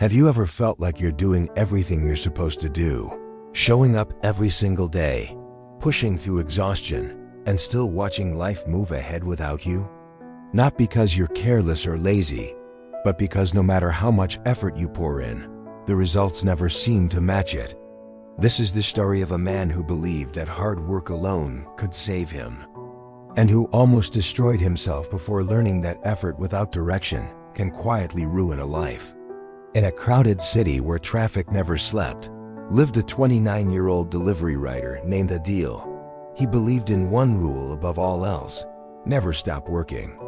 Have you ever felt like you're doing everything you're supposed to do, showing up every single day, pushing through exhaustion, and still watching life move ahead without you? Not because you're careless or lazy, but because no matter how much effort you pour in, the results never seem to match it. This is the story of a man who believed that hard work alone could save him, and who almost destroyed himself before learning that effort without direction can quietly ruin a life. In a crowded city where traffic never slept, lived a 29-year-old delivery rider named Adeel. He believed in one rule above all else: never stop working.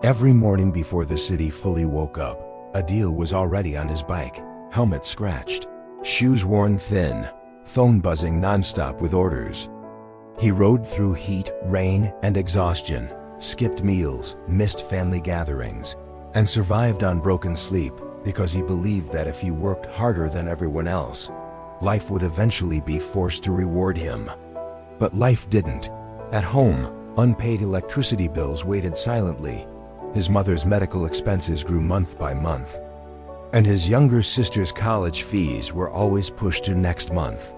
Every morning before the city fully woke up, Adeel was already on his bike, helmet scratched, shoes worn thin, phone buzzing nonstop with orders. He rode through heat, rain, and exhaustion, skipped meals, missed family gatherings, and survived on broken sleep because he believed that if he worked harder than everyone else, life would eventually be forced to reward him. But life didn't. At home, unpaid electricity bills waited silently. His mother's medical expenses grew month by month, and his younger sister's college fees were always pushed to next month.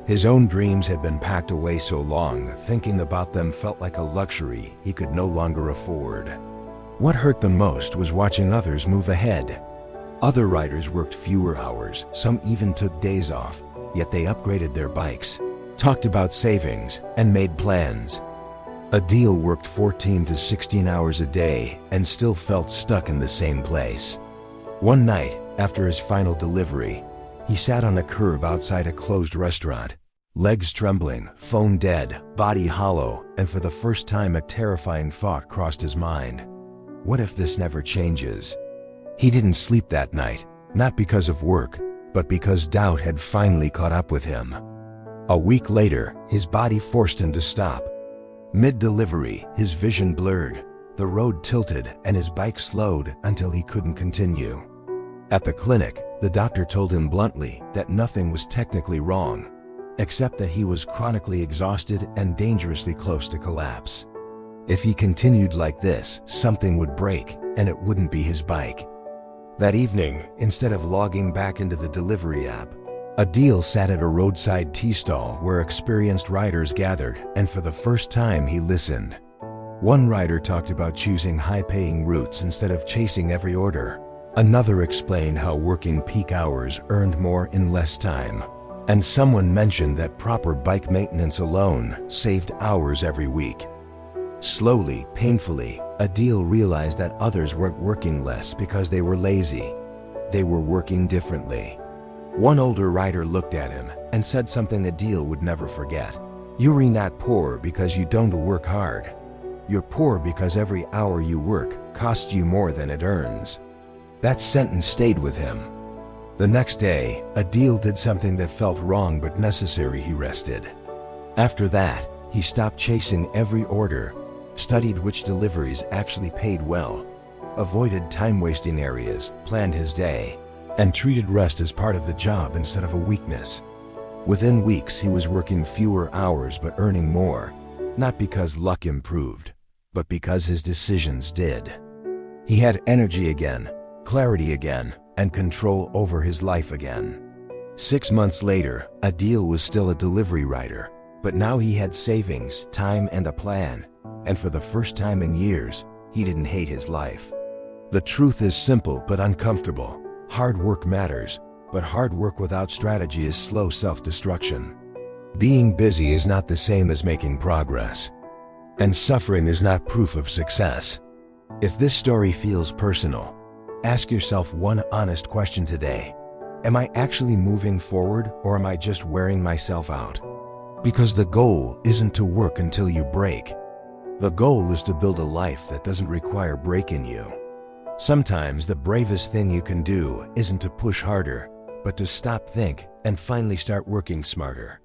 His own dreams had been packed away so long, thinking about them felt like a luxury he could no longer afford. What hurt the most was watching others move ahead. Other riders worked fewer hours, some even took days off, yet they upgraded their bikes, talked about savings, and made plans. Adeel worked 14 to 16 hours a day and still felt stuck in the same place. One night, after his final delivery, he sat on a curb outside a closed restaurant, legs trembling, phone dead, body hollow, and for the first time a terrifying thought crossed his mind. What if this never changes? He didn't sleep that night, not because of work, but because doubt had finally caught up with him. A week later, his body forced him to stop. Mid-delivery, his vision blurred, the road tilted, and his bike slowed until he couldn't continue. At the clinic, the doctor told him bluntly that nothing was technically wrong, except that he was chronically exhausted and dangerously close to collapse. If he continued like this, something would break, and it wouldn't be his bike. That evening, instead of logging back into the delivery app, Adeel sat at a roadside tea stall where experienced riders gathered, and for the first time he listened. One rider talked about choosing high-paying routes instead of chasing every order. Another explained how working peak hours earned more in less time. And someone mentioned that proper bike maintenance alone saved hours every week. Slowly, painfully, Adeel realized that others weren't working less because they were lazy. They were working differently. One older rider looked at him and said something Adeel would never forget. "You're not poor because you don't work hard. You're poor because every hour you work costs you more than it earns." That sentence stayed with him. The next day, Adeel did something that felt wrong but necessary. He rested. After that, he stopped chasing every order, studied which deliveries actually paid well, avoided time-wasting areas, planned his day, and treated rest as part of the job instead of a weakness. Within weeks, he was working fewer hours but earning more, not because luck improved, but because his decisions did. He had energy again, clarity again, and control over his life again. 6 months later, Adeel was still a delivery rider, but now he had savings, time, and a plan. And for the first time in years, he didn't hate his life. The truth is simple but uncomfortable. Hard work matters, but hard work without strategy is slow self-destruction. Being busy is not the same as making progress, and suffering is not proof of success. If this story feels personal, ask yourself one honest question today. Am I actually moving forward, or am I just wearing myself out? Because the goal isn't to work until you break. The goal is to build a life that doesn't require breaking you. Sometimes the bravest thing you can do isn't to push harder, but to stop, think, and finally start working smarter.